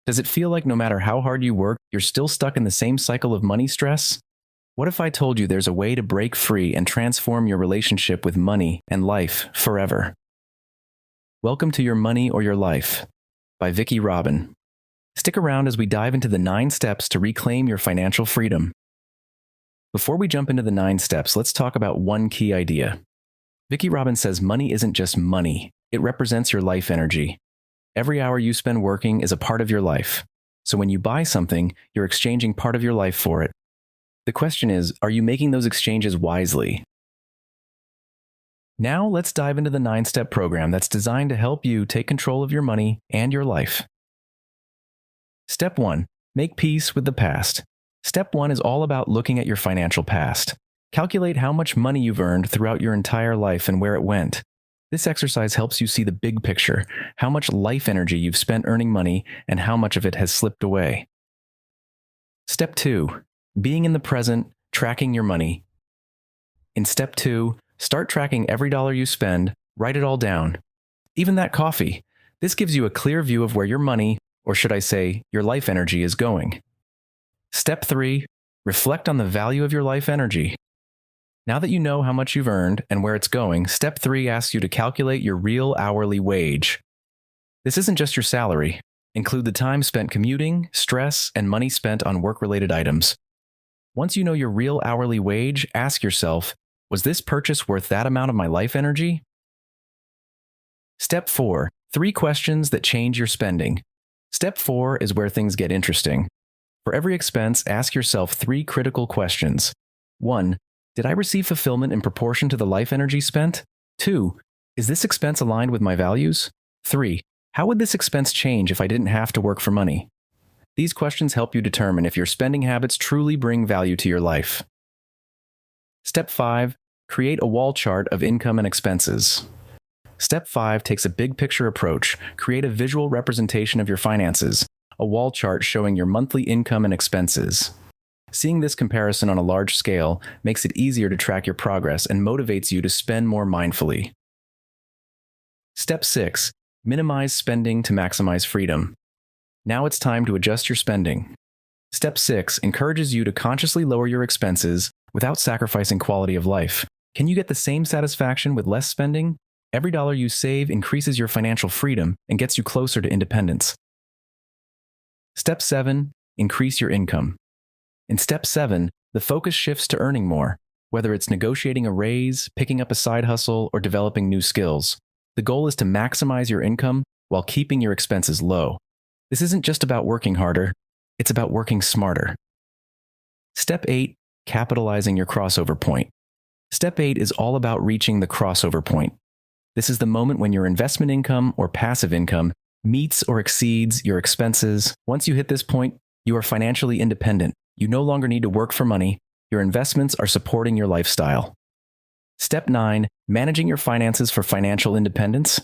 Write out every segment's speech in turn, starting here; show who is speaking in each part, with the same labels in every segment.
Speaker 1: Does it feel like no matter how hard you work, you're still stuck in the same cycle of money stress? What if I told you there's a way to break free and transform your relationship with money and life forever? Welcome to Your Money or Your Life by Vicki Robin. Stick around as we dive into the 9 steps to reclaim your financial freedom. Before we jump into the 9 steps, let's talk about one key idea. Vicki Robin says money isn't just money, it represents your life energy. Every hour you spend working is a part of your life. So when you buy something, you're exchanging part of your life for it. The question is, are you making those exchanges wisely? Now let's dive into the 9-step program that's designed to help you take control of your money and your life. Step 1. Make peace with the past. Step 1 is all about looking at your financial past. Calculate how much money you've earned throughout your entire life and where it went. This exercise helps you see the big picture, how much life energy you've spent earning money and how much of it has slipped away. Step 2. Being in the present, tracking your money. In Step 2, start tracking every dollar you spend, write it all down. Even that coffee. This gives you a clear view of where your money, or should I say, your life energy is going. Step 3. Reflect on the value of your life energy. Now that you know how much you've earned and where it's going, Step 3 asks you to calculate your real hourly wage. This isn't just your salary. Include the time spent commuting, stress, and money spent on work-related items. Once you know your real hourly wage, ask yourself, was this purchase worth that amount of my life energy? Step 4. 3 questions that change your spending. Step 4 is where things get interesting. For every expense, ask yourself 3 critical questions. 1. Did I receive fulfillment in proportion to the life energy spent? 2. Is this expense aligned with my values? 3. How would this expense change if I didn't have to work for money? These questions help you determine if your spending habits truly bring value to your life. Step 5. Create a wall chart of income and expenses. Step 5 takes a big picture approach. Create a visual representation of your finances, a wall chart showing your monthly income and expenses. Seeing this comparison on a large scale makes it easier to track your progress and motivates you to spend more mindfully. Step 6. Minimize spending to maximize freedom. Now it's time to adjust your spending. Step 6 encourages you to consciously lower your expenses without sacrificing quality of life. Can you get the same satisfaction with less spending? Every dollar you save increases your financial freedom and gets you closer to independence. Step 7. Increase your income. In Step 7, the focus shifts to earning more, whether it's negotiating a raise, picking up a side hustle, or developing new skills. The goal is to maximize your income while keeping your expenses low. This isn't just about working harder, it's about working smarter. Step 8. Capitalizing your crossover point. Step 8 is all about reaching the crossover point. This is the moment when your investment income or passive income meets or exceeds your expenses. Once you hit this point, you are financially independent. You no longer need to work for money. Your investments are supporting your lifestyle. Step 9. Managing your finances for financial independence.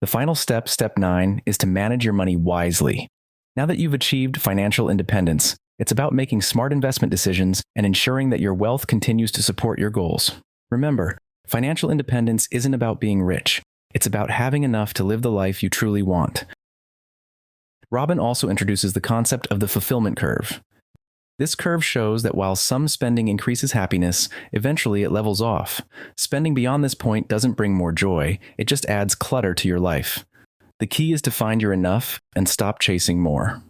Speaker 1: The final step, Step 9, is to manage your money wisely. Now that you've achieved financial independence, it's about making smart investment decisions and ensuring that your wealth continues to support your goals. Remember, financial independence isn't about being rich. It's about having enough to live the life you truly want. Robin also introduces the concept of the fulfillment curve. This curve shows that while some spending increases happiness, eventually it levels off. Spending beyond this point doesn't bring more joy, it just adds clutter to your life. The key is to find your enough and stop chasing more.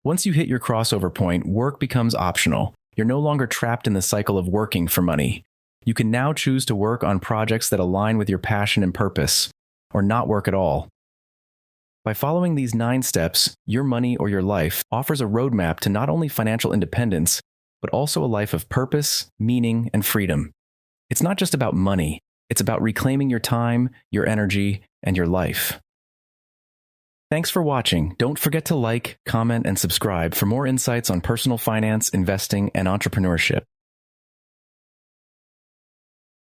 Speaker 1: Once you hit your crossover point, work becomes optional. You're no longer trapped in the cycle of working for money. You can now choose to work on projects that align with your passion and purpose, or not work at all. By following these 9 steps, Your Money or Your Life offers a roadmap to not only financial independence, but also a life of purpose, meaning, and freedom. It's not just about money, it's about reclaiming your time, your energy, and your life. Thanks for watching. Don't forget to like, comment, and subscribe for more insights on personal finance, investing, and entrepreneurship.